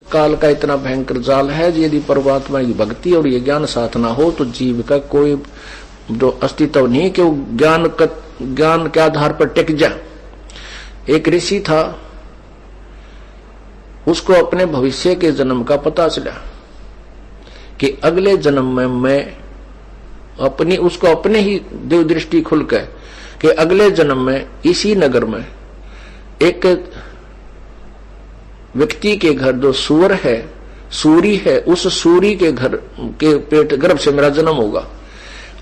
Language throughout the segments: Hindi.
काल का इतना भयंकर जाल है, यदि परमात्मा की भक्ति और ये ज्ञान साथ ना हो तो जीव का कोई जो अस्तित्व नहीं कि वो ज्ञान के आधार पर टिक जाए। एक ऋषि था, उसको अपने भविष्य के जन्म का पता चला कि अगले जन्म में मैं उसको अपने ही देव दृष्टि खुल गए कि अगले जन्म में इसी नगर में एक व्यक्ति के घर जो सूर है, सूरी है, उस सूरी के घर के पेट गर्भ से मेरा जन्म होगा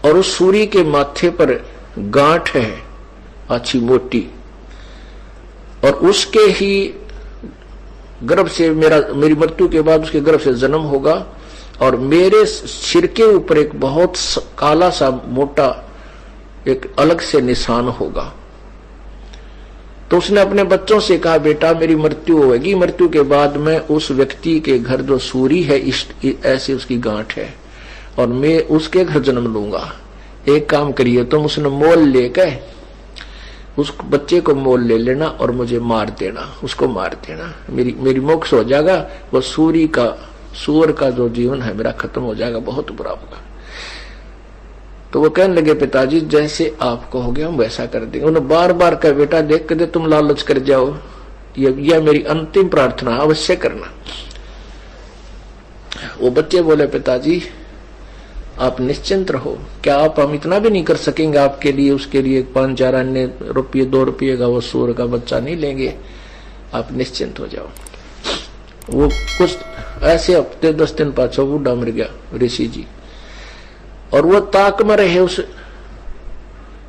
और उस सूरी के माथे पर गांठ है अच्छी मोटी और उसके ही गर्भ से मेरी मृत्यु के बाद उसके गर्भ से जन्म होगा और मेरे सिर के ऊपर एक बहुत काला सा मोटा एक अलग से निशान होगा। तो उसने अपने बच्चों से कहा, बेटा मेरी मृत्यु होगी, मृत्यु के बाद मैं उस व्यक्ति के घर जो सूरी है ऐसे उसकी गांठ है और मैं उसके घर जन्म लूंगा। एक काम करिए तुम, उसने मोल लेकर उस बच्चे को मोल ले लेना और मुझे मार देना, उसको मार देना, मेरी मोक्ष हो जाएगा। वो सूअर का जो जीवन है मेरा खत्म हो जाएगा, बहुत बुरा होगा। तो वो कहने लगे, पिताजी जैसे आप कहोगे हम वैसा कर देंगे। उन्होंने बार बार कहा, बेटा देख कर दे तुम लालच कर जाओ, यह मेरी अंतिम प्रार्थना अवश्य करना। वो बच्चे बोले, पिताजी आप निश्चिंत रहो, क्या आप हम इतना भी नहीं कर सकेंगे आपके लिए, उसके लिए 5-4 अन्य रुपये 2 रुपये का वो सूअर का बच्चा नहीं लेंगे, आप निश्चिंत हो जाओ। वो कुछ ऐसे हफ्ते 10 दिन पाछो बूढ़ा मर गया ऋषि जी, और वो ताक में रहे उस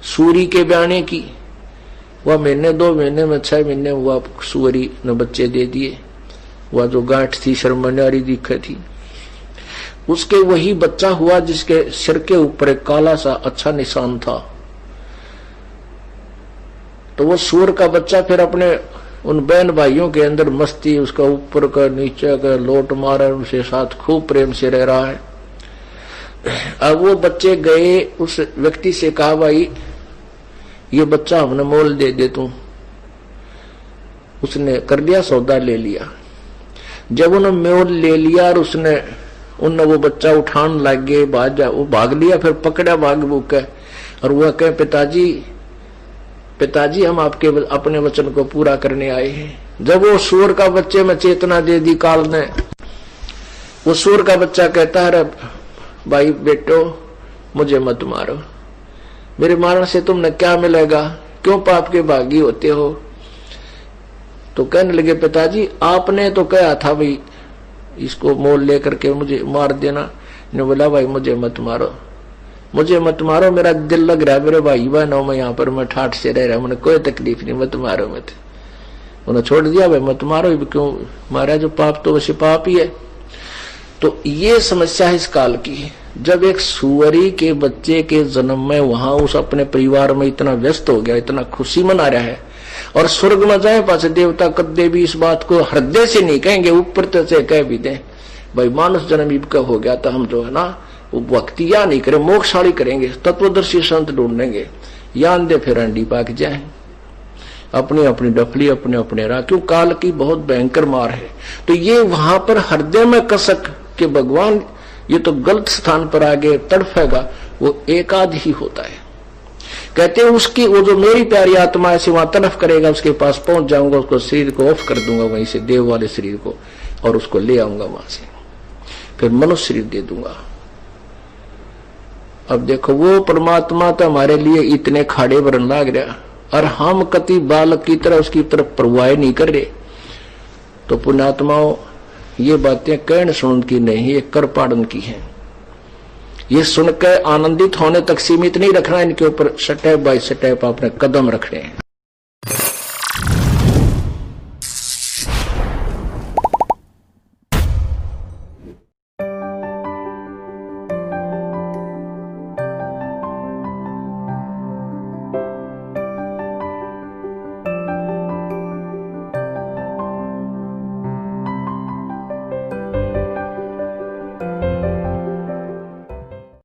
सूरी के ब्याने की। वह महीने 2 महीने में 6 महीने हुआ सूरी ने बच्चे दे दिए। वह जो गांठ थी शर्मन्यारी दिखे थी, उसके वही बच्चा हुआ जिसके सिर के ऊपर एक काला सा अच्छा निशान था। तो वो सूअर का बच्चा फिर अपने उन बहन भाइयों के अंदर मस्ती, उसका ऊपर का नीचे का लोट मारा, उनसे साथ खूब प्रेम से रह रहा है। अब वो बच्चे गए उस व्यक्ति से कहा, भाई ये बच्चा हमने मोल दे दे तू। उसने कर लिया, सौदा ले लिया। जब उन्होंने मोल ले लिया और उनने वो बच्चा उठान लग गए, वो भाग लिया, फिर पकड़ा भाग भूख और वह कहे, पिताजी हम आपके अपने वचन को पूरा करने आए हैं। जब वो सूअर का बच्चे में चेतना दे दी काल ने, वो सूअर का बच्चा कहता है, भाई बेटो मुझे मत मारो, मेरे मारने से तुमने क्या मिलेगा, क्यों पाप के भागी होते हो। तो कहने लगे, पिताजी आपने तो कहा था भाई इसको मोल लेकर के मुझे मार देना। ने बोला, भाई मुझे मत मारो, मुझे मत मारो, मेरा दिल लग रहा है, मेरे भाई बहनों में यहाँ पर मैं ठाठ से रह रहा हूं, मुझे कोई तकलीफ नहीं, मत मारो मत। उन्होंने छोड़ दिया, भाई मत मारो, क्यों मारा, जो पाप तो वैसे पाप ही है। तो ये समस्या है इस काल की। जब एक सुअरी के बच्चे के जन्म में वहां उस अपने परिवार में इतना व्यस्त हो गया, इतना खुशी मना रहा है, और स्वर्ग में जाए पास देवता कद्दे भी इस बात को हृदय से नहीं कहेंगे, ऊपर से कह भी दें भाई मानस जन्म इब का हो गया, तो हम जो है ना वो भक्ति या नहीं करें, मोक्षशाली करेंगे, तत्वदर्शी संत ढूंढेंगे, या अंधे फिर अंडी पाक जाए, अपनी अपनी डफली अपने अपने राह। क्यों काल की बहुत भयंकर मार है। तो ये वहां पर हृदय में कसक के भगवान ये तो गलत स्थान पर आगे तड़फेगा, वो एकाध ही होता है। कहते हैं उसकी वो जो मेरी प्यारी आत्मा ऐसे वहां तड़फ करेगा, उसके पास पहुंच जाऊंगा, उसको शरीर को ऑफ कर दूंगा वहीं से, देव वाले शरीर को, और उसको ले आऊंगा वहां से, फिर मनुष्य शरीर दे दूंगा। अब देखो वो परमात्मा तो हमारे लिए इतने खाड़े भरन लाग रहा, और हम कति बालक की तरह उसकी तरफ परवाह नहीं कर रहे। तो पुण्यात्माओं ये बातें कहने सुन की नहीं, ये कर पाड़न की है। ये सुनकर आनंदित होने तक सीमित नहीं रखना, इनके ऊपर स्टेप बाय स्टेप अपने कदम रखने हैं।